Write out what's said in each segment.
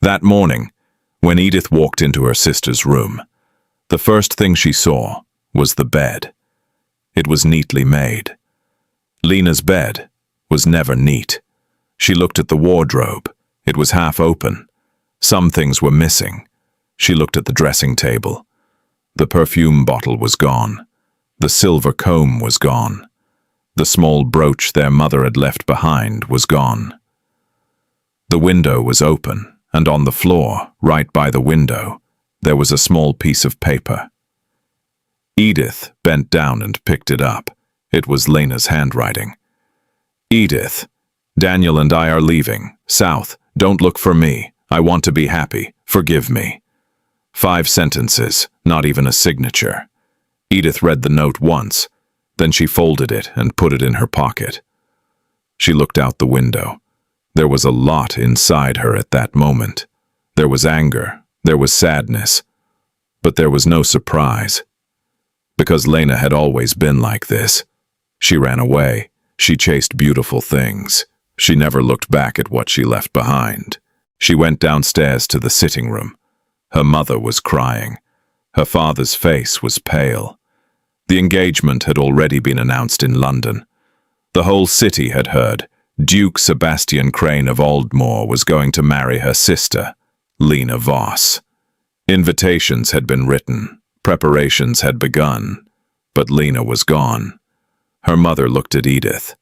That morning, when Edith walked into her sister's room, the first thing she saw was the bed. It was neatly made. Lena's bed was never neat. She looked at the wardrobe. It was half open. Some things were missing. She looked at the dressing table. The perfume bottle was gone. The silver comb was gone. The small brooch their mother had left behind was gone. The window was open, and on the floor, right by the window, there was a small piece of paper. Edith bent down and picked it up. It was Lena's handwriting. "Edith, Daniel and I are leaving. South. Don't look for me. I want to be happy. Forgive me." 5 sentences, not even a signature. Edith read the note once, then she folded it and put it in her pocket. She looked out the window. There was a lot inside her at that moment. There was anger, there was sadness, but there was no surprise. Because Lena had always been like this. She ran away. She chased beautiful things. She never looked back at what she left behind. She went downstairs to the sitting room. Her mother was crying. Her father's face was pale. The engagement had already been announced in London. The whole city had heard. Duke Sebastian Crane of Almore was going to marry her sister, Lena Voss. Invitations had been written. Preparations had begun. But Lena was gone. Her mother looked at Edith.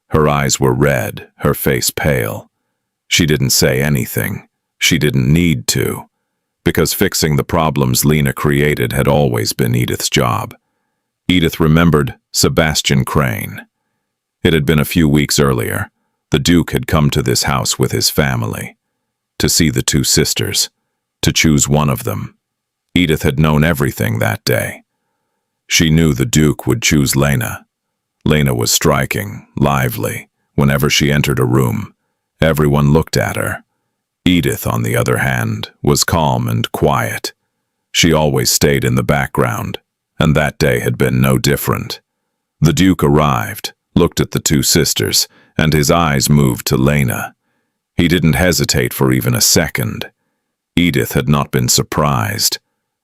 Her eyes were red, her face pale. She didn't say anything. She didn't need to. Because fixing the problems Lena created had always been Edith's job. Edith remembered Sebastian Crane. It had been a few weeks earlier. The Duke had come to this house with his family. To see the 2 sisters. To choose one of them. Edith had known everything that day. She knew the Duke would choose Lena. Lena was striking, lively. Whenever she entered a room, everyone looked at her. Edith, on the other hand, was calm and quiet. She always stayed in the background, and that day had been no different. The Duke arrived, looked at the 2 sisters, and his eyes moved to Lena. He didn't hesitate for even a second. Edith had not been surprised,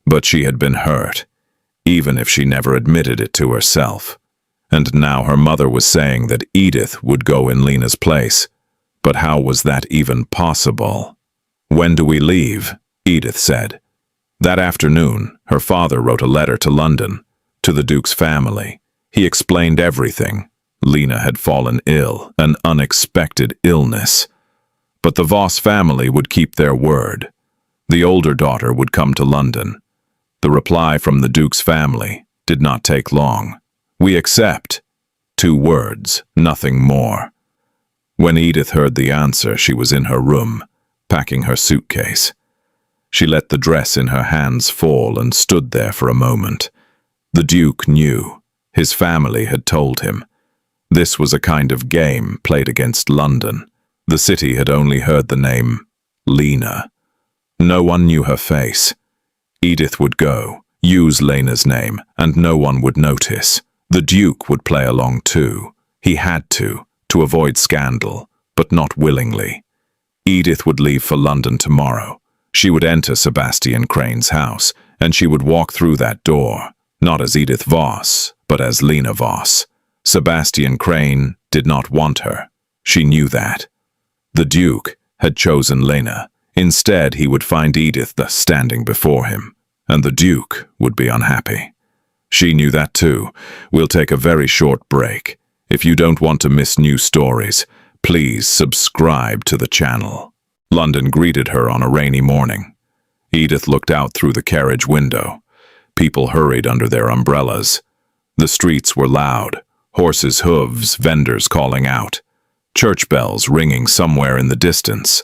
but she had been hurt, even if she never admitted it to herself. And now her mother was saying that Edith would go in Lena's place. But how was that even possible? "When do we leave?" Edith said. That afternoon, her father wrote a letter to London, to the Duke's family. He explained everything. Lena had fallen ill, an unexpected illness. But the Voss family would keep their word. The older daughter would come to London. The reply from the Duke's family did not take long. "We accept." 2 words, nothing more. When Edith heard the answer, she was in her room, packing her suitcase. She let the dress in her hands fall and stood there for a moment. The Duke knew. His family had told him. This was a kind of game played against London. The city had only heard the name Lena. No one knew her face. Edith would go, use Lena's name, and no one would notice. The Duke would play along too. He had to avoid scandal, but not willingly. Edith would leave for London tomorrow. She would enter Sebastian Crane's house, and she would walk through that door, not as Edith Voss, but as Lena Voss. Sebastian Crane did not want her. She knew that. The Duke had chosen Lena. Instead, he would find Edith standing before him, and the Duke would be unhappy. She knew that too. "We'll take a very short break. If you don't want to miss new stories, please subscribe to the channel." London greeted her on a rainy morning. Edith looked out through the carriage window. People hurried under their umbrellas. The streets were loud, horses' hooves, vendors calling out, church bells ringing somewhere in the distance.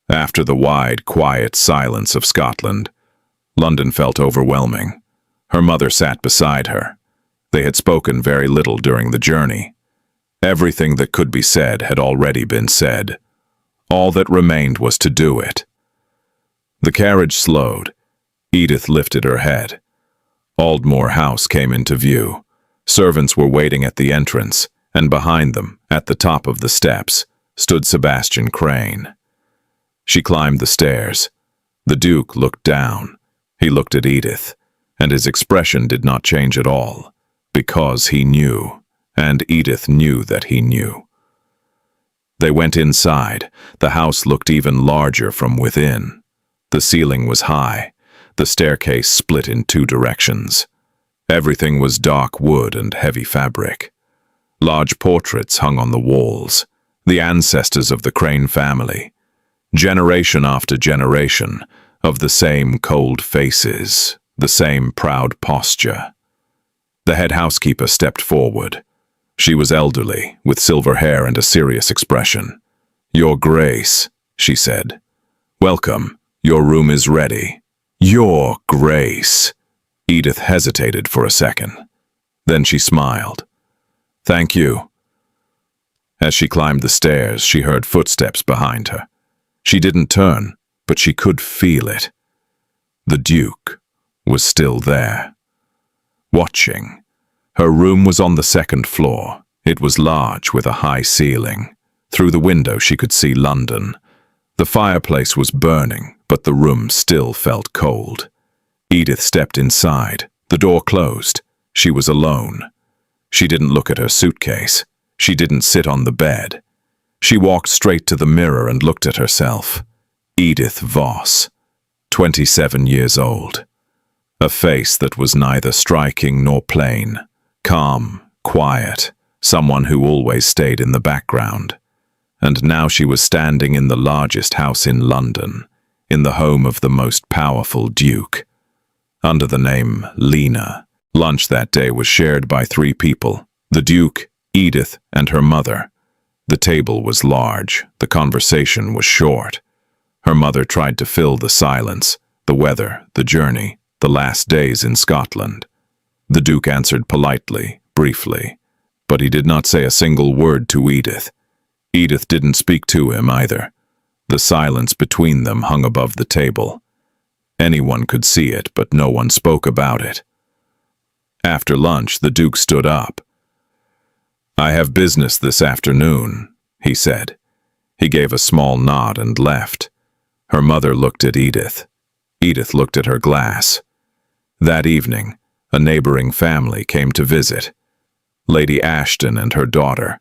After the wide, quiet silence of Scotland, London felt overwhelming. Her mother sat beside her. They had spoken very little during the journey. Everything that could be said had already been said. All that remained was to do it. The carriage slowed. Edith lifted her head. Almore House came into view. Servants were waiting at the entrance, and behind them, at the top of the steps, stood Sebastian Crane. She climbed the stairs. The Duke looked down. He looked at Edith, and his expression did not change at all, because he knew, and Edith knew that he knew. They went inside. The house looked even larger from within. The ceiling was high. The staircase split in two directions. Everything was dark wood and heavy fabric. Large portraits hung on the walls, the ancestors of the Crane family, generation after generation, of the same cold faces, the same proud posture. The head housekeeper stepped forward. She was elderly, with silver hair and a serious expression. "Your Grace," she said. "Welcome. Your room is ready." "Your Grace." Edith hesitated for a second. Then she smiled. "Thank you." As she climbed the stairs, she heard footsteps behind her. She didn't turn, but she could feel it. The Duke was still there, watching. Her room was on the second floor. It was large, with a high ceiling. Through the window she could see London. The fireplace was burning, but the room still felt cold. Edith stepped inside. The door closed. She was alone. She didn't look at her suitcase. She didn't sit on the bed. She walked straight to the mirror and looked at herself. Edith Voss, 27 years old. A face that was neither striking nor plain. Calm, quiet, someone who always stayed in the background. And now she was standing in the largest house in London, in the home of the most powerful Duke. Under the name Lena. Lunch that day was shared by 3 people, the Duke, Edith, and her mother. The table was large, the conversation was short. Her mother tried to fill the silence, the weather, the journey, the last days in Scotland. The Duke answered politely, briefly, but he did not say a single word to Edith. Edith didn't speak to him either. The silence between them hung above the table. Anyone could see it, but no one spoke about it. After lunch, the Duke stood up. "I have business this afternoon," he said. He gave a small nod and left. Her mother looked at Edith. Edith looked at her glass. That evening, a neighboring family came to visit. Lady Ashton and her daughter.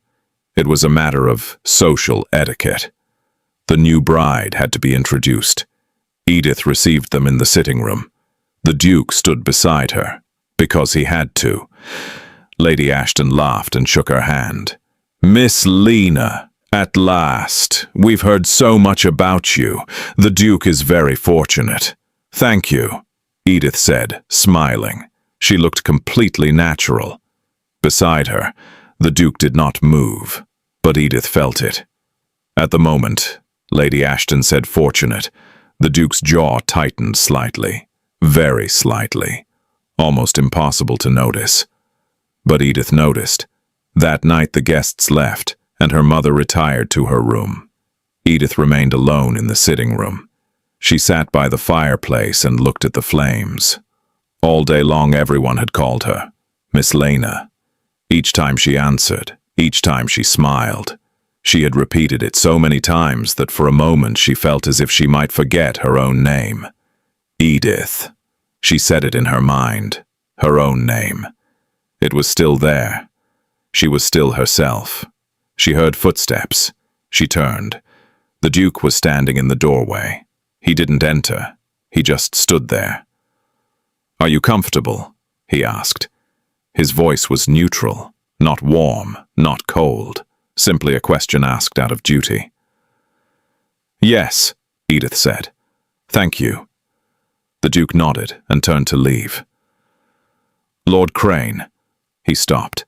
It was a matter of social etiquette. The new bride had to be introduced. Edith received them in the sitting room. The Duke stood beside her, because he had to. Lady Ashton laughed and shook her hand. "Miss Lena, at last. We've heard so much about you. The Duke is very fortunate." "Thank you," Edith said, smiling. She looked completely natural. Beside her, the Duke did not move, but Edith felt it. At the moment, Lady Ashton said fortunate, the Duke's jaw tightened slightly, very slightly, almost impossible to notice. But Edith noticed. That night the guests left, and her mother retired to her room. Edith remained alone in the sitting room. She sat by the fireplace and looked at the flames. All day long everyone had called her Miss Lena. Each time she answered, each time she smiled. She had repeated it so many times that for a moment she felt as if she might forget her own name. Edith. She said it in her mind, her own name. It was still there. She was still herself. She heard footsteps. She turned. The Duke was standing in the doorway. He didn't enter. He just stood there. "Are you comfortable?" he asked. His voice was neutral, not warm, not cold, simply a question asked out of duty. "Yes," Edith said. "Thank you." The Duke nodded and turned to leave. "Lord Crane." He stopped.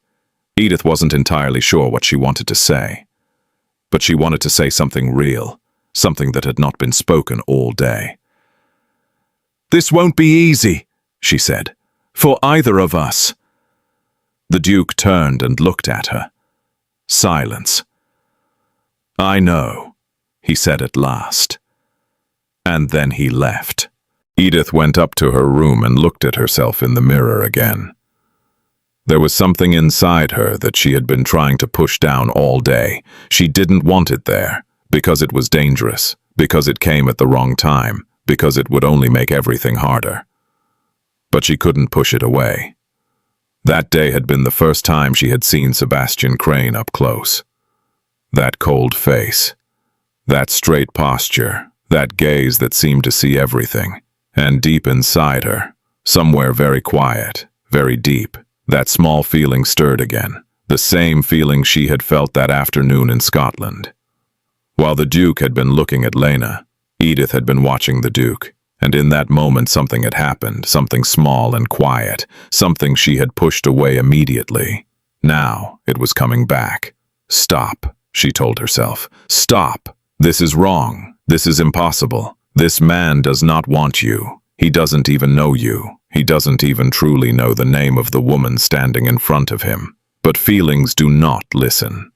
Edith wasn't entirely sure what she wanted to say. But she wanted to say something real, something that had not been spoken all day. "This won't be easy," she said, "for either of us." The Duke turned and looked at her. Silence. "I know," he said at last. And then he left. Edith went up to her room and looked at herself in the mirror again. There was something inside her that she had been trying to push down all day. She didn't want it there, because it was dangerous, because it came at the wrong time, because it would only make everything harder. But she couldn't push it away. That day had been the first time she had seen Sebastian Crane up close. That cold face, that straight posture, that gaze that seemed to see everything. And deep inside her, somewhere very quiet, very deep, that small feeling stirred again, the same feeling she had felt that afternoon in Scotland. While the Duke had been looking at Lena, Edith had been watching the Duke, and in that moment something had happened, something small and quiet, something she had pushed away immediately. Now it was coming back. Stop, she told herself. Stop. This is wrong. This is impossible. This man does not want you. He doesn't even know you. He doesn't even truly know the name of the woman standing in front of him. But feelings do not listen.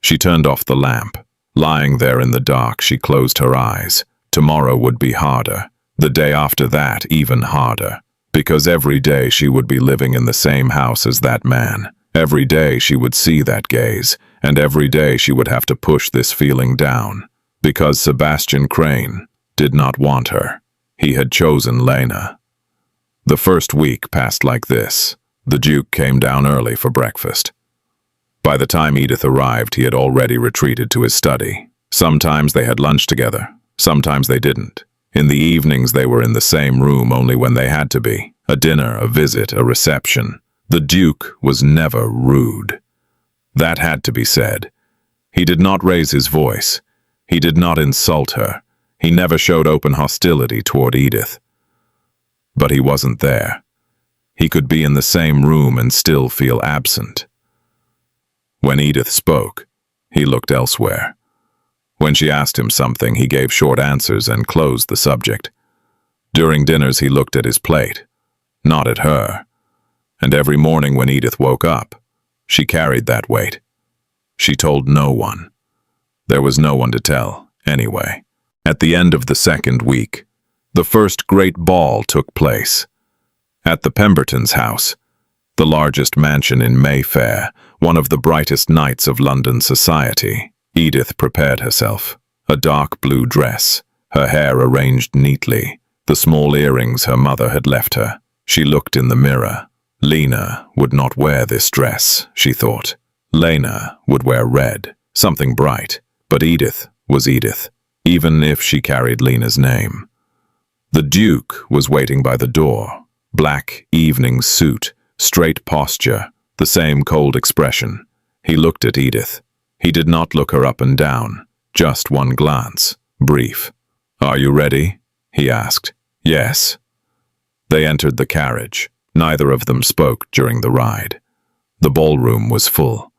She turned off the lamp. Lying there in the dark, she closed her eyes. Tomorrow would be harder. The day after that, even harder. Because every day she would be living in the same house as that man. Every day she would see that gaze. And every day she would have to push this feeling down. Because Sebastian Crane did not want her. He had chosen Lena. The first week passed like this. The Duke came down early for breakfast. By the time Edith arrived, he had already retreated to his study. Sometimes they had lunch together. Sometimes they didn't. In the evenings they were in the same room only when they had to be. A dinner, a visit, a reception. The Duke was never rude. That had to be said. He did not raise his voice. He did not insult her. He never showed open hostility toward Edith. But he wasn't there. He could be in the same room and still feel absent. When Edith spoke, he looked elsewhere. When she asked him something, he gave short answers and closed the subject. During dinners, he looked at his plate, not at her. And every morning when Edith woke up, she carried that weight. She told no one. There was no one to tell, anyway. At the end of the second week, the first great ball took place. At the Pembertons' house, the largest mansion in Mayfair, one of the brightest nights of London society, Edith prepared herself. A dark blue dress, her hair arranged neatly, the small earrings her mother had left her. She looked in the mirror. Lena would not wear this dress, she thought. Lena would wear red, something bright. But Edith was Edith, even if she carried Lena's name. The Duke was waiting by the door. Black evening suit, straight posture, the same cold expression. He looked at Edith. He did not look her up and down, just one glance, brief. "Are you ready?" he asked. "Yes." They entered the carriage. Neither of them spoke during the ride. The ballroom was full.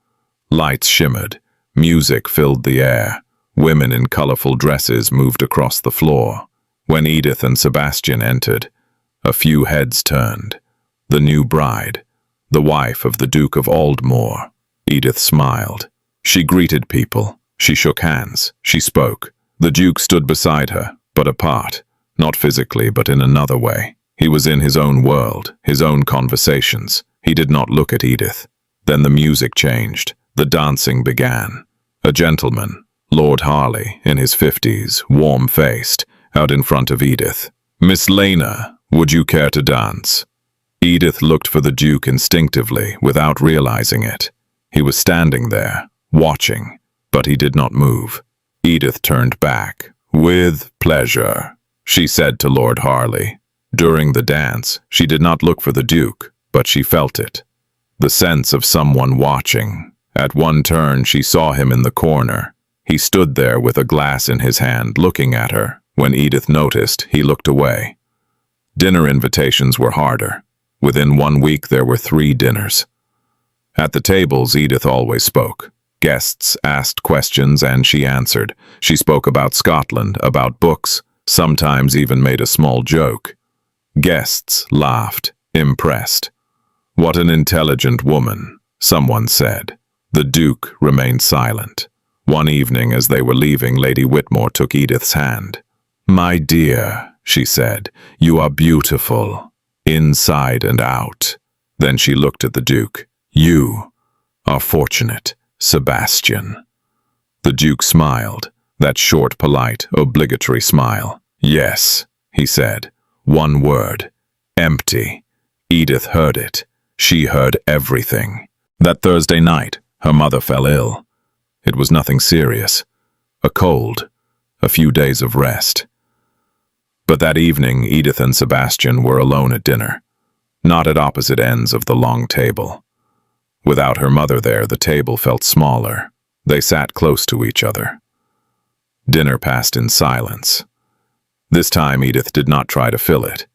Lights shimmered. Music filled the air. Women in colorful dresses moved across the floor. When Edith and Sebastian entered, a few heads turned. The new bride, the wife of the Duke of Almore. Edith smiled. She greeted people. She shook hands. She spoke. The Duke stood beside her, but apart, not physically, but in another way. He was in his own world, his own conversations. He did not look at Edith. Then the music changed. The dancing began. A gentleman, Lord Harley, in his 50s, warm-faced, out in front of Edith. "Miss Lena, would you care to dance?" Edith looked for the Duke instinctively, without realizing it. He was standing there, watching, but he did not move. Edith turned back. "With pleasure," she said to Lord Harley. During the dance, she did not look for the Duke, but she felt it. The sense of someone watching. At one turn, she saw him in the corner. He stood there with a glass in his hand, looking at her. When Edith noticed, he looked away. Dinner invitations were harder. Within 1 week, there were 3 dinners. At the tables, Edith always spoke. Guests asked questions and she answered. She spoke about Scotland, about books, sometimes even made a small joke. Guests laughed, impressed. "What an intelligent woman," someone said. The Duke remained silent. One evening, as they were leaving, Lady Whitmore took Edith's hand. "My dear," she said, "you are beautiful, inside and out." Then she looked at the Duke. "You are fortunate, Sebastian." The Duke smiled. That short, polite, obligatory smile. "Yes," he said. One word. Empty. Edith heard it. She heard everything. That Thursday night, her mother fell ill. It was nothing serious. A cold. A few days of rest. But that evening, Edith and Sebastian were alone at dinner, not at opposite ends of the long table. Without her mother there, the table felt smaller. They sat close to each other. Dinner passed in silence. This time Edith did not try to fill it.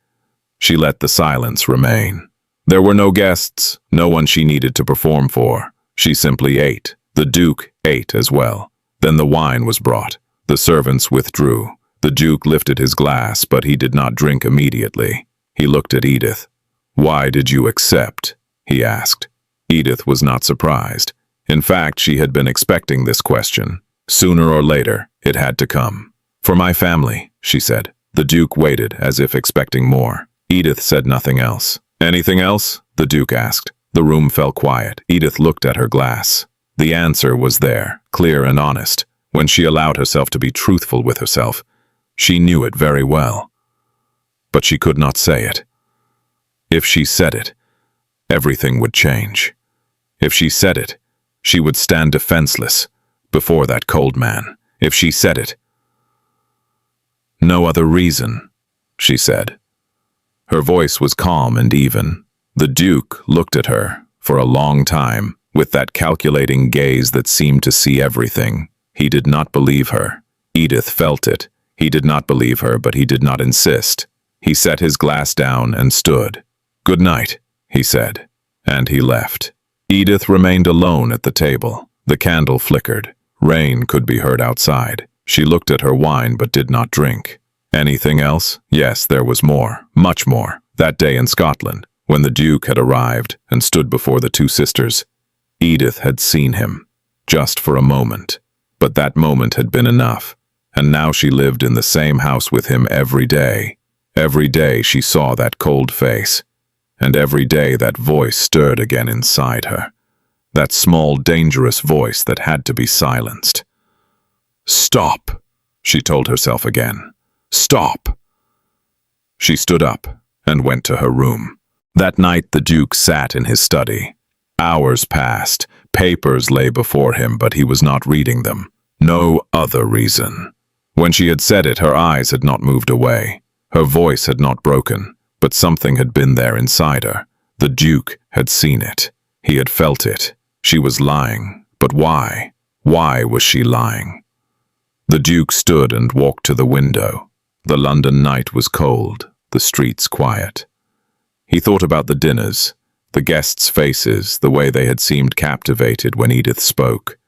She let the silence remain. There were no guests, no one she needed to perform for. She simply ate. The Duke ate as well. Then the wine was brought. The servants withdrew. The Duke lifted his glass, but he did not drink immediately. He looked at Edith. "Why did you accept?" he asked. Edith was not surprised. In fact, she had been expecting this question. Sooner or later, it had to come. "For my family," she said. The Duke waited, as if expecting more. Edith said nothing else. "Anything else?" the Duke asked. The room fell quiet. Edith looked at her glass. The answer was there, clear and honest. When she allowed herself to be truthful with herself, she knew it very well. But she could not say it. If she said it, everything would change. If she said it, she would stand defenseless before that cold man. If she said it. "No other reason," she said. Her voice was calm and even. The Duke looked at her for a long time, with that calculating gaze that seemed to see everything. He did not believe her. Edith felt it. He did not believe her, but he did not insist. He set his glass down and stood. "Good night," he said, and he left. Edith remained alone at the table. The candle flickered. Rain could be heard outside. She looked at her wine but did not drink. Anything else? Yes, there was more, much more. That day in Scotland, when the Duke had arrived and stood before the two sisters, Edith had seen him, just for a moment. But that moment had been enough, and now she lived in the same house with him every day. Every day she saw that cold face, and every day that voice stirred again inside her. That small, dangerous voice that had to be silenced. "Stop," she told herself again. "Stop." She stood up and went to her room. That night the Duke sat in his study. Hours passed. Papers lay before him, but he was not reading them. No other reason. When she had said it, her eyes had not moved away. Her voice had not broken, but something had been there inside her. The Duke had seen it. He had felt it. She was lying. But why? Why was she lying? The Duke stood and walked to the window. The London night was cold, the streets quiet. He thought about the dinners, the guests' faces, the way they had seemed captivated when Edith spoke.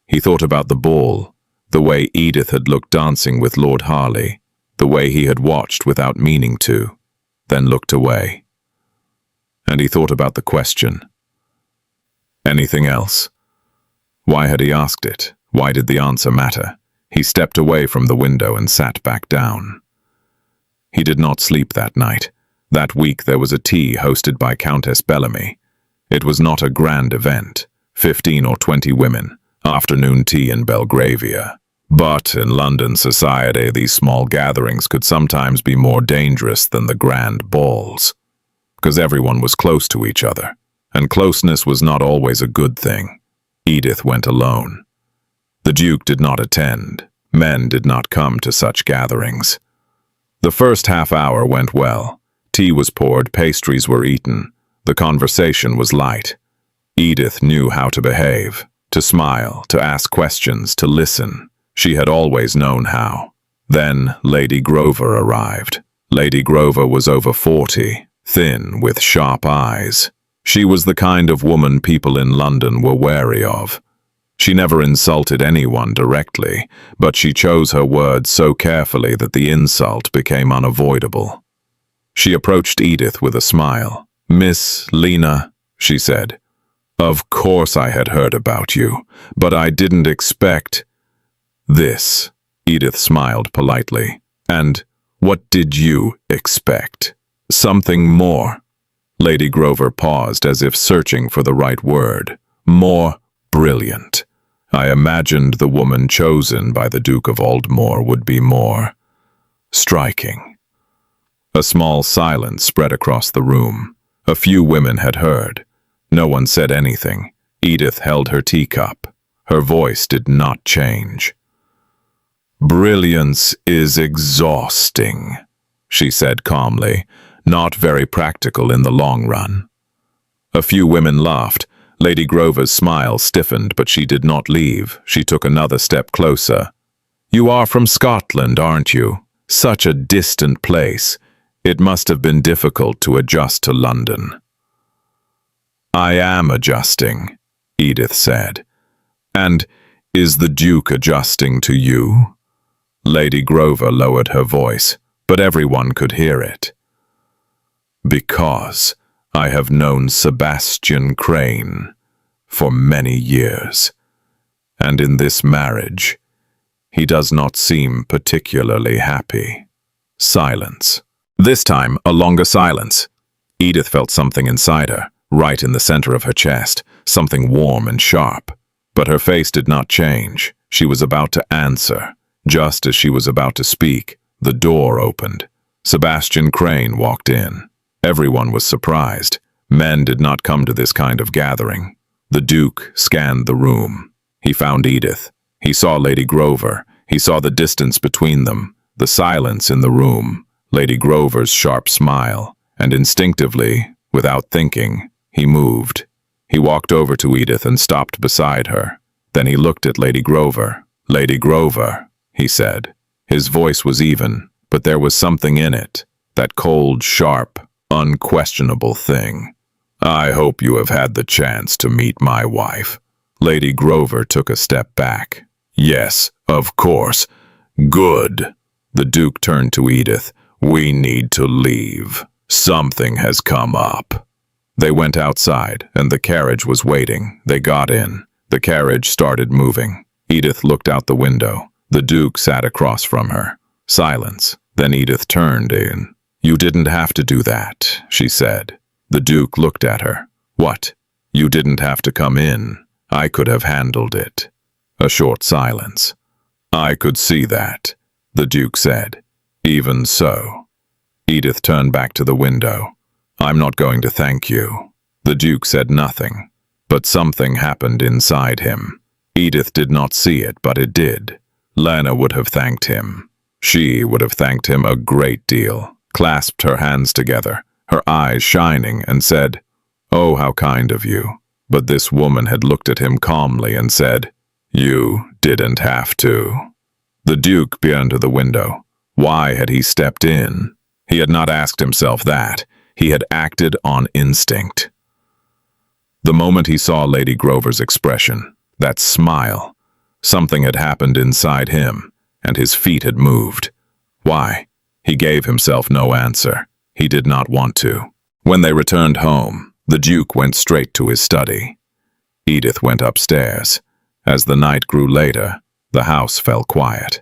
He thought about the ball, the way Edith had looked dancing with Lord Harley, the way he had watched without meaning to, then looked away. And he thought about the question. Anything else? Why had he asked it? Why did the answer matter? He stepped away from the window and sat back down. He did not sleep that night. That week there was a tea hosted by Countess Bellamy. It was not a grand event, 15 or 20 women, afternoon tea in Belgravia. But in London society, these small gatherings could sometimes be more dangerous than the grand balls, because everyone was close to each other, and closeness was not always a good thing. Edith went alone. The Duke did not attend. Men did not come to such gatherings. The first half hour went well. Tea was poured, pastries were eaten. The conversation was light. Edith knew how to behave, to smile, to ask questions, to listen. She had always known how. Then Lady Grover arrived. Lady Grover was over 40, thin, with sharp eyes. She was the kind of woman people in London were wary of. She never insulted anyone directly, but she chose her words so carefully that the insult became unavoidable. She approached Edith with a smile. "Miss Lena," she said, "of course I had heard about you, but I didn't expect this." Edith smiled politely. "And what did you expect?" "Something more." Lady Grover paused as if searching for the right word. "More brilliant." I imagined the woman chosen by the Duke of Almore would be more striking. A small silence spread across the room. A few women had heard. No one said anything. Edith held her teacup. Her voice did not change. "Brilliance is exhausting," she said calmly, "not very practical in the long run." A few women laughed. Lady Grover's smile stiffened, but she did not leave. She took another step closer. "You are from Scotland, aren't you? Such a distant place. It must have been difficult to adjust to London." "I am adjusting," Edith said. "And is the Duke adjusting to you?" Lady Grover lowered her voice, but everyone could hear it. "Because I have known Sebastian Crane for many years, and in this marriage, he does not seem particularly happy." Silence. This time, a longer silence. Edith felt something inside her, right in the center of her chest, something warm and sharp. But her face did not change. She was about to answer. Just as she was about to speak, the door opened. Sebastian Crane walked in. Everyone was surprised. Men did not come to this kind of gathering. The Duke scanned the room. He found Edith. He saw Lady Grover. He saw the distance between them, the silence in the room, Lady Grover's sharp smile, and instinctively, without thinking, he moved. He walked over to Edith and stopped beside her. Then he looked at Lady Grover. "Lady Grover," he said. His voice was even, but there was something in it, that cold, sharp, unquestionable thing. "I hope you have had the chance to meet my wife." Lady Grover took a step back. "Yes, of course. Good." The Duke turned to Edith. "We need to leave. Something has come up." They went outside, and the carriage was waiting. They got in. The carriage started moving. Edith looked out the window. The Duke sat across from her. Silence. Then Edith turned in. "You didn't have to do that," she said. The Duke looked at her. "What? You didn't have to come in. I could have handled it." A short silence. "I could see that," the Duke said. "Even so." Edith turned back to the window. "I'm not going to thank you." The Duke said nothing, but something happened inside him. Edith did not see it, but it did. Lena would have thanked him. She would have thanked him a great deal, clasped her hands together, her eyes shining, and said, "Oh, how kind of you." But this woman had looked at him calmly and said, "You didn't have to." The Duke peered to the window. Why had he stepped in? He had not asked himself that. He had acted on instinct. The moment he saw Lady Grover's expression, that smile, something had happened inside him, and his feet had moved. Why? He gave himself no answer. He did not want to. When they returned home, the Duke went straight to his study. Edith went upstairs. As the night grew later, the house fell quiet.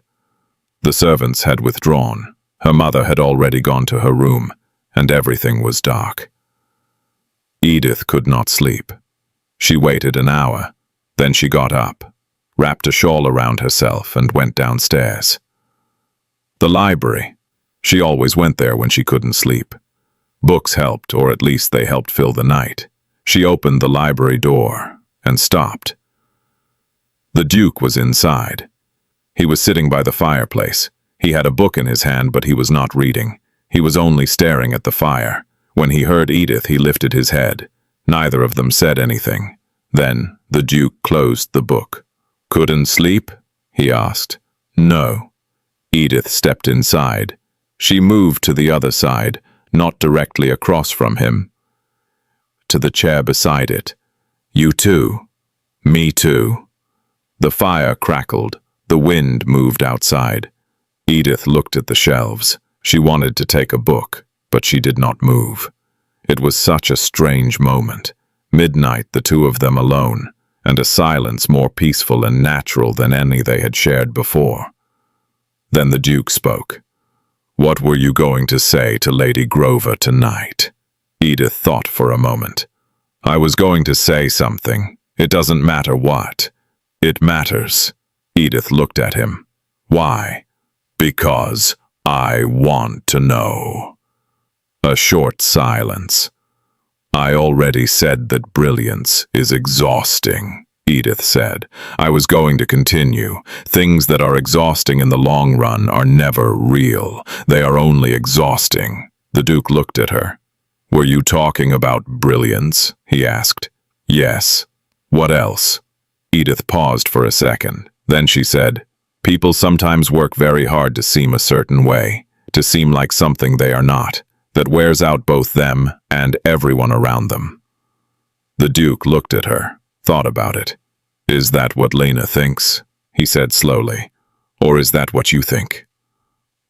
The servants had withdrawn. Her mother had already gone to her room, and everything was dark. Edith could not sleep. She waited an hour. Then she got up, wrapped a shawl around herself, and went downstairs. The library. She always went there when she couldn't sleep. Books helped, or at least they helped fill the night. She opened the library door and stopped. The Duke was inside. He was sitting by the fireplace. He had a book in his hand, but he was not reading. He was only staring at the fire. When he heard Edith, he lifted his head. Neither of them said anything. Then the Duke closed the book. "Couldn't sleep?" he asked. "No." Edith stepped inside. She moved to the other side, not directly across from him, to the chair beside it. "You too?" "Me too." The fire crackled. The wind moved outside. Edith looked at the shelves. She wanted to take a book, but she did not move. It was such a strange moment. Midnight, the two of them alone, and a silence more peaceful and natural than any they had shared before. Then the Duke spoke. "What were you going to say to Lady Grover tonight?" Edith thought for a moment. "I was going to say something. It doesn't matter what. It matters. Edith looked at him. Why? Because I want to know. A short silence. I already said that brilliance is exhausting, Edith said. I was going to continue. Things that are exhausting in the long run are never real. They are only exhausting. The Duke looked at her. Were you talking about brilliance? He asked. Yes. What else? Edith paused for a second. Then she said, people sometimes work very hard to seem a certain way, to seem like something they are not, that wears out both them and everyone around them. The Duke looked at her, thought about it. Is that what Lena thinks? He said slowly. Or is that what you think?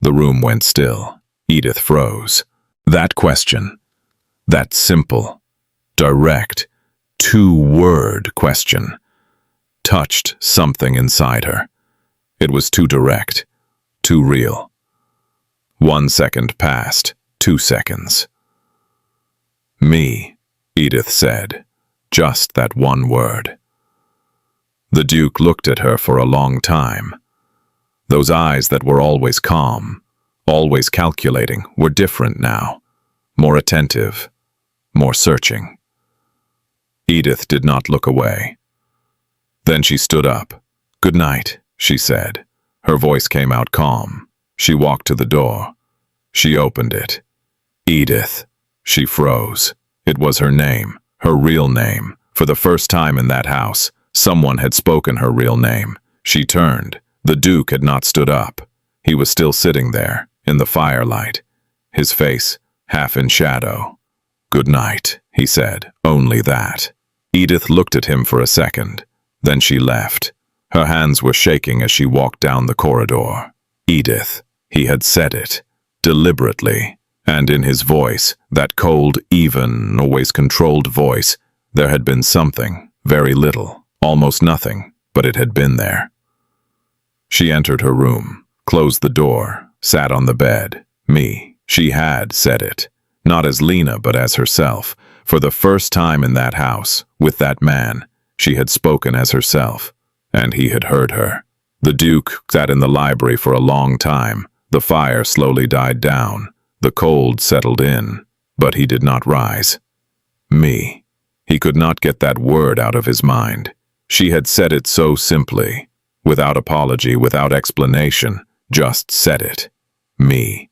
The room went still. Edith froze. That question, that simple, direct, two-word question, touched something inside her. It was too direct, too real. 1 second passed, 2 seconds. Me, Edith said, just that one word. The Duke looked at her for a long time. Those eyes that were always calm, always calculating, were different now, more attentive, more searching. Edith did not look away. Then she stood up. Good night, she said. Her voice came out calm. She walked to the door. She opened it. Edith. She froze. It was her name, her real name. For the first time in that house, someone had spoken her real name. She turned. The Duke had not stood up. He was still sitting there, in the firelight, his face half in shadow. Good night, he said, only that. Edith looked at him for a second. Then she left. Her hands were shaking as she walked down the corridor. Edith. He had said it, deliberately, and in his voice, that cold, even, always controlled voice, there had been something, very little, almost nothing, but it had been there. She entered her room, closed the door, sat on the bed. Me. She had said it, not as Lena but as herself. For the first time in that house, with that man, she had spoken as herself, and he had heard her. The Duke sat in the library for a long time. The fire slowly died down. The cold settled in, but he did not rise. Me. He could not get that word out of his mind. She had said it so simply, without apology, without explanation, just said it. Me.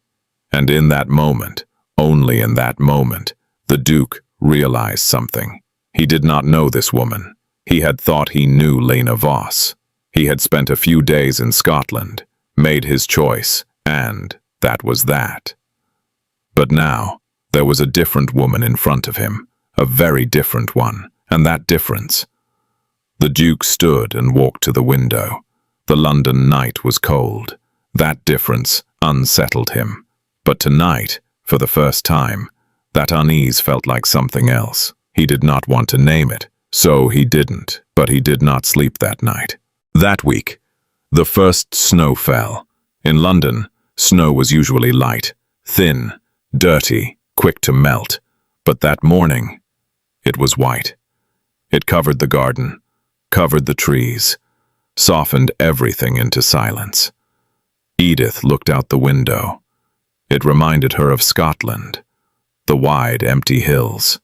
And in that moment, only in that moment, the Duke realized something. He did not know this woman. He had thought he knew Lena Voss. He had spent a few days in Scotland, made his choice, and that was that. But now, there was a different woman in front of him, a very different one, and that difference. The Duke stood and walked to the window. The London night was cold. That difference unsettled him. But tonight, for the first time, that unease felt like something else. He did not want to name it, so he didn't, but he did not sleep that night. That week, the first snow fell. In London, snow was usually light, thin, dirty, quick to melt. But that morning, it was white. It covered the garden, covered the trees, softened everything into silence. Edith looked out the window. It reminded her of Scotland, the wide, empty hills.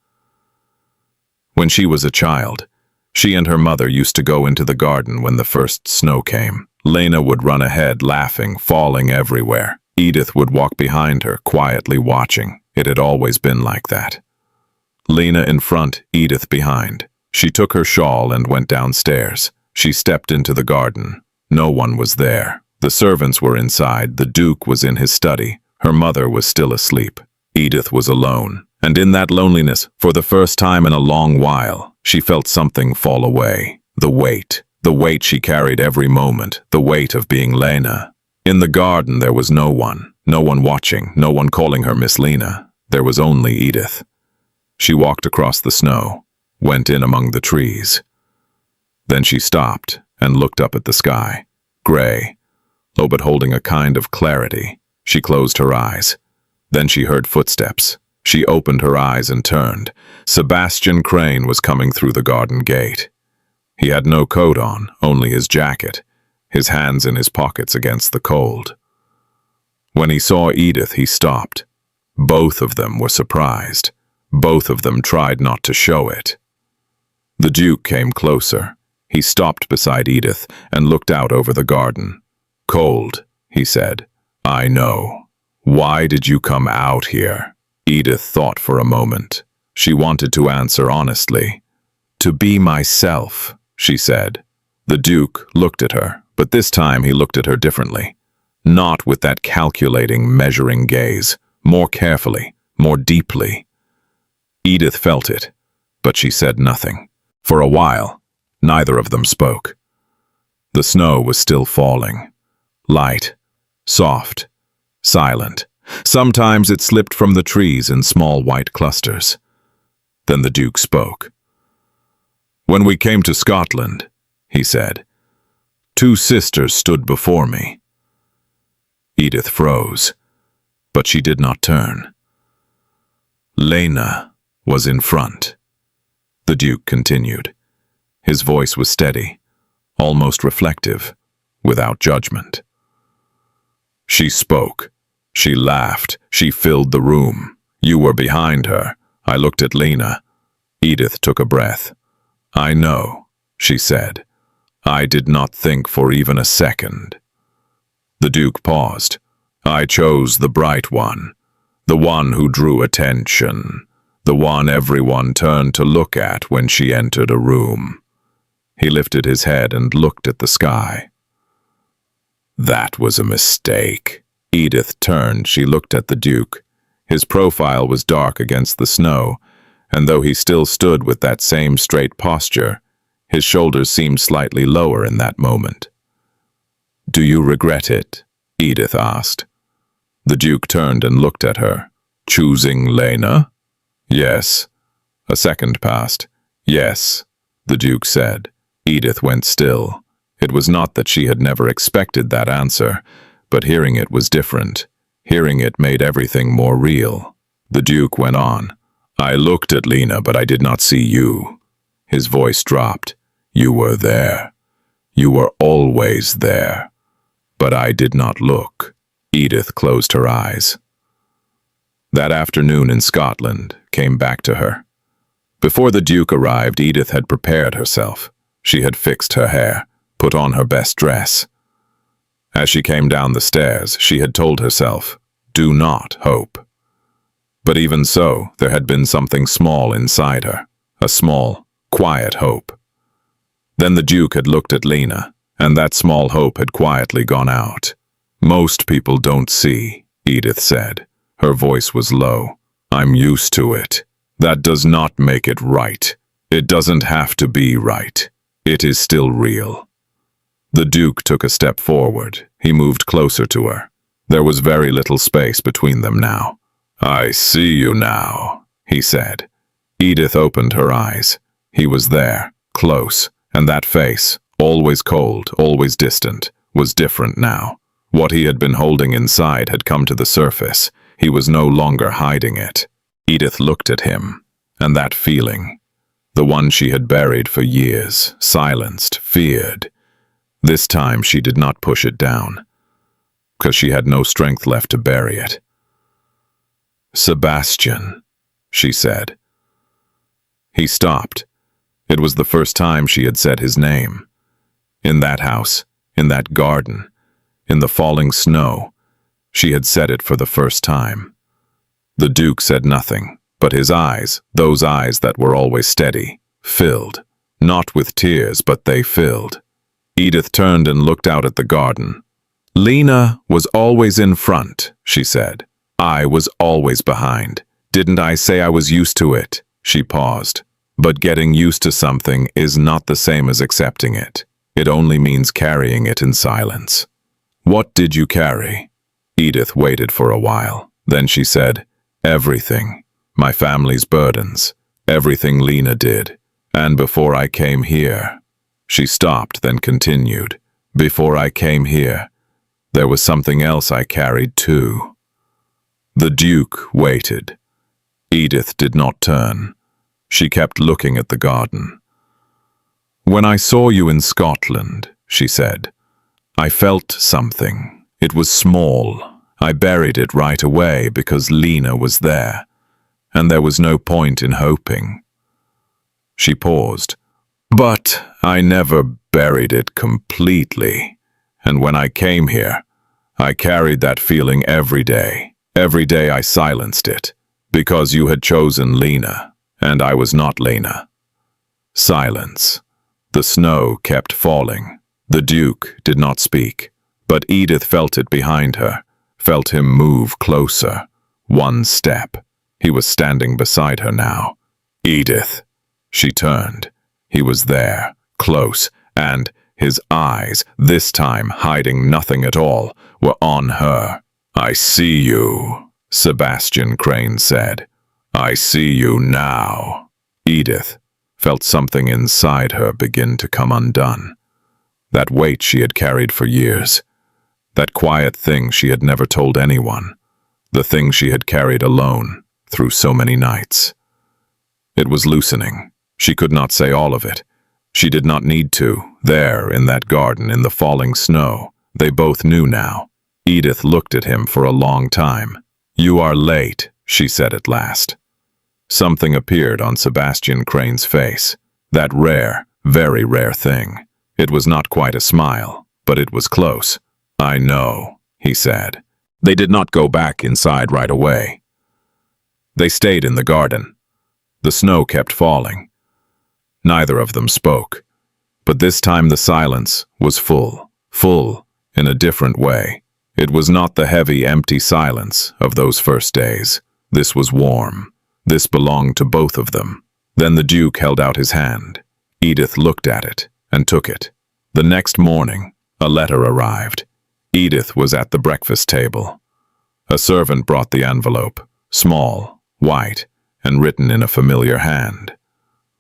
When she was a child, she and her mother used to go into the garden when the first snow came. Lena would run ahead, laughing, falling everywhere. Edith would walk behind her, quietly watching. It had always been like that. Lena in front, Edith behind. She took her shawl and went downstairs. She stepped into the garden. No one was there. The servants were inside. The Duke was in his study. Her mother was still asleep. Edith was alone. And in that loneliness, for the first time in a long while, she felt something fall away. The weight she carried every moment, the weight of being Lena. In the garden there was no one watching, no one calling her Miss Lena. There was only Edith. She walked across the snow, went in among the trees. Then she stopped and looked up at the sky, gray, but holding a kind of clarity. She closed her eyes. Then she heard footsteps. She opened her eyes and turned. Sebastian Crane was coming through the garden gate. He had no coat on, only his jacket, his hands in his pockets against the cold. When he saw Edith, he stopped. Both of them were surprised. Both of them tried not to show it. The Duke came closer. He stopped beside Edith and looked out over the garden. "Cold," he said. "I know. Why did you come out here?" Edith thought for a moment. She wanted to answer honestly. "To be myself," she said. The Duke looked at her, but this time he looked at her differently. Not with that calculating, measuring gaze. More carefully, more deeply. Edith felt it, but she said nothing. For a while, neither of them spoke. The snow was still falling. Light, soft, silent. Sometimes it slipped from the trees in small white clusters. Then the Duke spoke. "When we came to Scotland," he said, "two sisters stood before me." Edith froze, but she did not turn. Lena was in front. The Duke continued. His voice was steady, almost reflective, without judgment. "She spoke. She laughed. She filled the room. You were behind her. I looked at Lena." Edith took a breath. "I know," she said. "I did not think for even a second." The Duke paused. "I chose the bright one, the one who drew attention, the one everyone turned to look at when she entered a room." He lifted his head and looked at the sky. "That was a mistake." Edith turned. She looked at the Duke. His profile was dark against the snow, and though he still stood with that same straight posture, his shoulders seemed slightly lower in that moment. "Do you regret it?" Edith asked. The Duke turned and looked at her. "Choosing Lena?" "Yes." A second passed. "Yes," the Duke said. Edith went still. It was not that she had never expected that answer, but hearing it was different. Hearing it made everything more real. The Duke went on. "I looked at Lena, but I did not see you." His voice dropped. "You were there. You were always there. But I did not look." Edith closed her eyes. That afternoon in Scotland came back to her. Before the Duke arrived, Edith had prepared herself. She had fixed her hair, put on her best dress. As she came down the stairs, she had told herself, "Do not hope." But even so, there had been something small inside her, a small, quiet hope. Then the Duke had looked at Lena, and that small hope had quietly gone out. "Most people don't see," Edith said. Her voice was low. "I'm used to it. That does not make it right. It doesn't have to be right. It is still real." The Duke took a step forward. He moved closer to her. There was very little space between them now. "I see you now," he said. Edith opened her eyes. He was there, close, and that face, always cold, always distant, was different now. What he had been holding inside had come to the surface. He was no longer hiding it. Edith looked at him, and that feeling, the one she had buried for years, silenced, feared. This time she did not push it down, because she had no strength left to bury it. "Sebastian," she said. He stopped. It was the first time she had said his name. In that house, in that garden, in the falling snow, she had said it for the first time. The Duke said nothing, but his eyes, those eyes that were always steady, filled. Not with tears, but they filled. Edith turned and looked out at the garden. "Lena was always in front," she said. "I was always behind. Didn't I say I was used to it?" She paused. "But getting used to something is not the same as accepting it. It only means carrying it in silence." "What did you carry?" Edith waited for a while. Then she said, "Everything. My family's burdens. Everything Lena did. And before I came here." She stopped, then continued. "Before I came here, there was something else I carried too." The Duke waited. Edith did not turn. She kept looking at the garden. When I saw you in Scotland, she said, I felt something. It was small. I buried it right away because Lena was there, and there was no point in hoping. She paused. But I never buried it completely, and when I came here, I carried that feeling every day. Every day I silenced it, because you had chosen Lena, and I was not Lena. Silence. The snow kept falling. The Duke did not speak, but Edith felt it behind her, felt him move closer. One step. He was standing beside her now. Edith. She turned. He was there, close, and his eyes, this time hiding nothing at all, were on her. I see you, Sebastian Crane said. I see you now. Edith felt something inside her begin to come undone. That weight she had carried for years. That quiet thing she had never told anyone. The thing she had carried alone through so many nights. It was loosening. She could not say all of it. She did not need to. There, in that garden, in the falling snow, they both knew now. Edith looked at him for a long time. You are late, she said at last. Something appeared on Sebastian Crane's face. That rare, very rare thing. It was not quite a smile, but it was close. I know, he said. They did not go back inside right away. They stayed in the garden. The snow kept falling. Neither of them spoke. But this time the silence was full in a different way. It was not the heavy, empty silence of those first days. This was warm. This belonged to both of them. Then the Duke held out his hand. Edith looked at it and took it. The next morning, a letter arrived. Edith was at the breakfast table. A servant brought the envelope, small, white, and written in a familiar hand.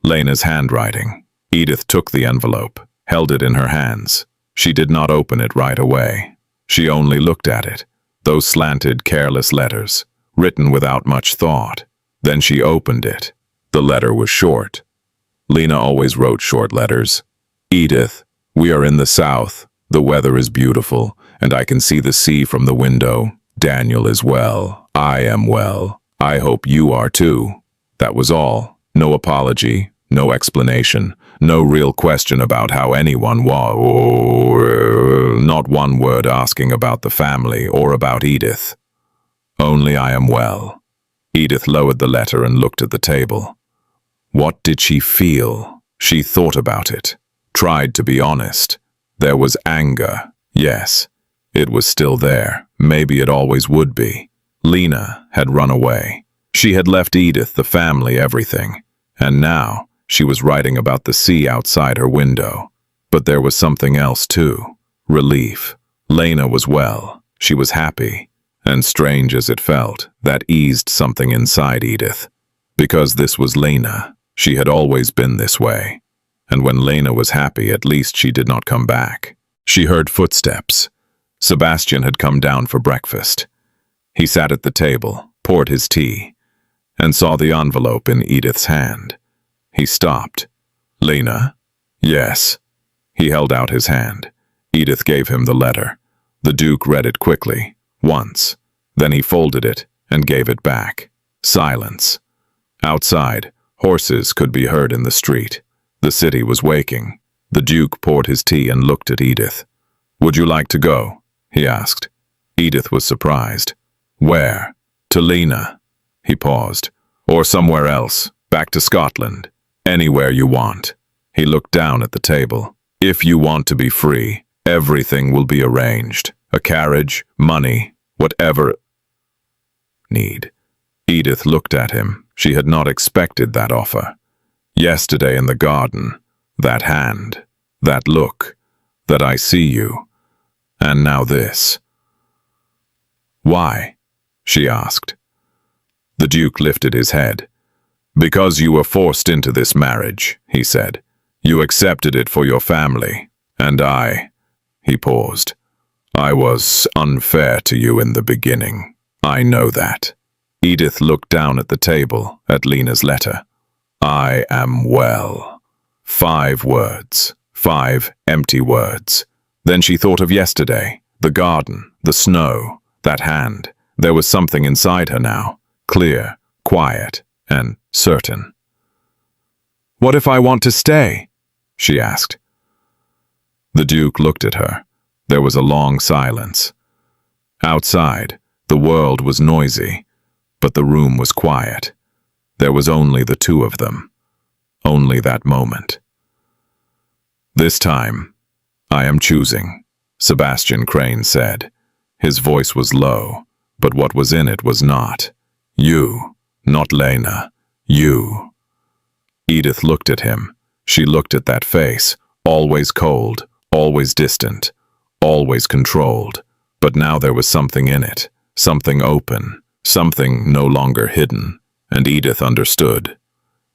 Lena's handwriting. Edith took the envelope, held it in her hands. She did not open it right away. She only looked at it. Those slanted, careless letters, written without much thought. Then she opened it. The letter was short. Lena always wrote short letters. Edith, we are in the south. The weather is beautiful, and I can see the sea from the window. Daniel is well. I am well. I hope you are too. That was all. No apology, no explanation, no real question about how anyone was. Not one word asking about the family or about Edith. Only I am well. Edith lowered the letter and looked at the table. What did she feel? She thought about it, tried to be honest. There was anger, yes. It was still there. Maybe it always would be. Lena had run away. She had left Edith, the family, everything. And now she was writing about the sea outside her window. But there was something else too. Relief. Lena was well. She was happy. And strange as it felt, that eased something inside Edith. Because this was Lena. She had always been this way. And when Lena was happy, at least she did not come back. She heard footsteps. Sebastian had come down for breakfast. He sat at the table, poured his tea, and saw the envelope in Edith's hand. He stopped. Lena? Yes. He held out his hand. Edith gave him the letter. The Duke read it quickly, once. Then he folded it and gave it back. Silence. Outside, horses could be heard in the street. The city was waking. The Duke poured his tea and looked at Edith. Would you like to go? He asked. Edith was surprised. Where? To Lena. He paused. Or somewhere else. Back to Scotland. Anywhere you want. He looked down at the table. If you want to be free, everything will be arranged. A carriage, money, whatever need. Edith looked at him. She had not expected that offer. Yesterday in the garden, that hand, that look, that I see you, and now this. Why? She asked. The Duke lifted his head. Because you were forced into this marriage, he said. You accepted it for your family, and he paused. I was unfair to you in the beginning. I know that. Edith looked down at the table, at Lena's letter. I am well. 5 words. 5 empty words. Then she thought of yesterday, the garden, the snow, that hand. There was something inside her now, clear, quiet, and certain. "What if I want to stay?" she asked. The Duke looked at her. There was a long silence. Outside, the world was noisy, but the room was quiet. There was only the two of them. Only that moment. "This time, I am choosing," Sebastian Crane said. His voice was low, but what was in it was not. "You, not Lena. You." Edith looked at him. She looked at that face, always cold, always distant, always controlled. But now there was something in it, something open, something no longer hidden, and Edith understood.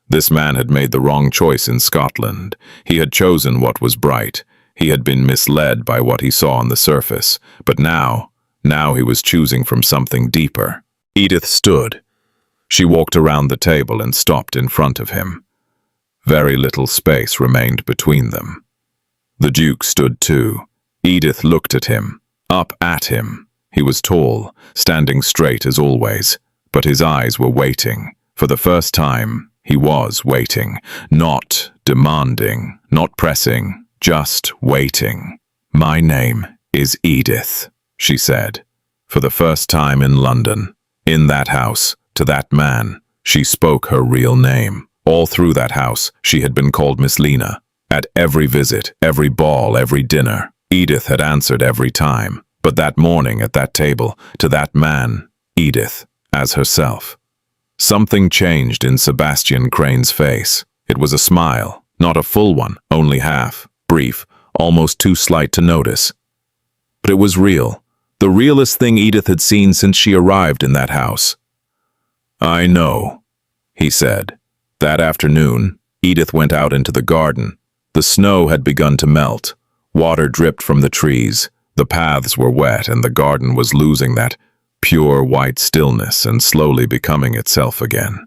This man had made the wrong choice in Scotland. He had chosen what was bright. He had been misled by what he saw on the surface. But now he was choosing from something deeper. Edith stood. She walked around the table and stopped in front of him. Very little space remained between them. The Duke stood too. Edith looked at him, up at him. He was tall, standing straight as always, but his eyes were waiting. For the first time, he was waiting, not demanding, not pressing, just waiting. "My name is Edith," she said. For the first time in London, in that house, to that man, she spoke her real name. All through that house, she had been called Miss Lena. At every visit, every ball, every dinner, Edith had answered every time. But that morning at that table, to that man, Edith, as herself. Something changed in Sebastian Crane's face. It was a smile, not a full one, only half, brief, almost too slight to notice. But it was real, the realest thing Edith had seen since she arrived in that house. "I know," he said. That afternoon, Edith went out into the garden. The snow had begun to melt. Water dripped from the trees. The paths were wet and the garden was losing that pure white stillness and slowly becoming itself again.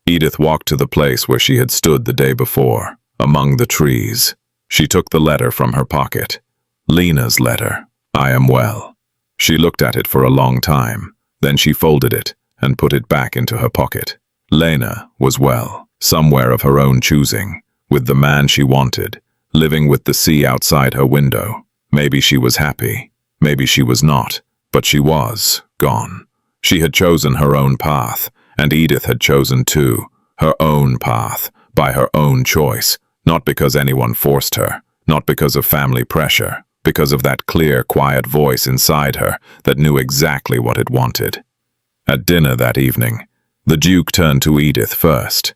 Edith walked to the place where she had stood the day before, among the trees. She took the letter from her pocket. Lena's letter. "I am well." She looked at it for a long time. Then she folded it and put it back into her pocket. Lena was well, somewhere of her own choosing, with the man she wanted, living with the sea outside her window. Maybe she was happy, maybe she was not, but she was gone. She had chosen her own path, and Edith had chosen too, her own path, by her own choice, not because anyone forced her, not because of family pressure, because of that clear, quiet voice inside her that knew exactly what it wanted. At dinner that evening, the Duke turned to Edith first.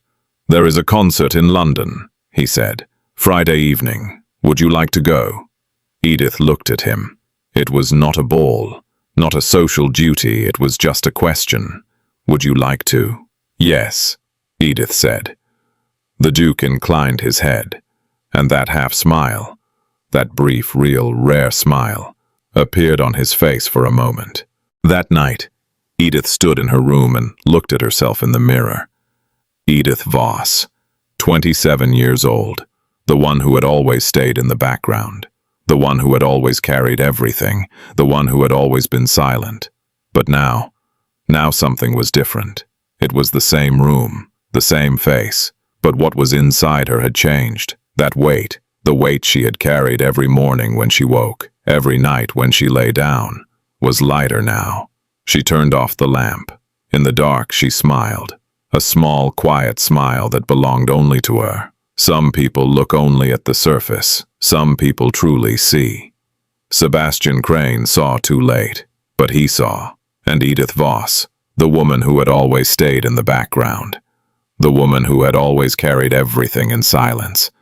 "There is a concert in London," he said. "Friday evening. Would you like to go?" Edith looked at him. It was not a ball, not a social duty, it was just a question. "Would you like to?" "Yes," Edith said. The Duke inclined his head, and that half-smile, that brief, real, rare smile, appeared on his face for a moment. That night, Edith stood in her room and looked at herself in the mirror. Edith Voss, 27 years old, the one who had always stayed in the background, the one who had always carried everything, the one who had always been silent. But now something was different. It was the same room, the same face, but what was inside her had changed. That weight, the weight she had carried every morning when she woke, every night when she lay down, was lighter now. She turned off the lamp. In the dark, she smiled. A small, quiet smile that belonged only to her. Some people look only at the surface. Some people truly see. Sebastian Crane saw too late, but he saw. And Edith Voss, the woman who had always stayed in the background, the woman who had always carried everything in silence,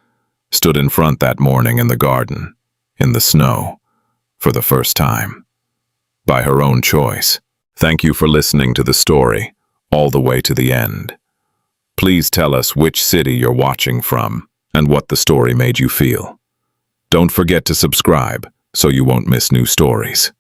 stood in front that morning in the garden, in the snow, for the first time. By her own choice. Thank you for listening to the story, all the way to the end. Please tell us which city you're watching from and what the story made you feel. Don't forget to subscribe so you won't miss new stories.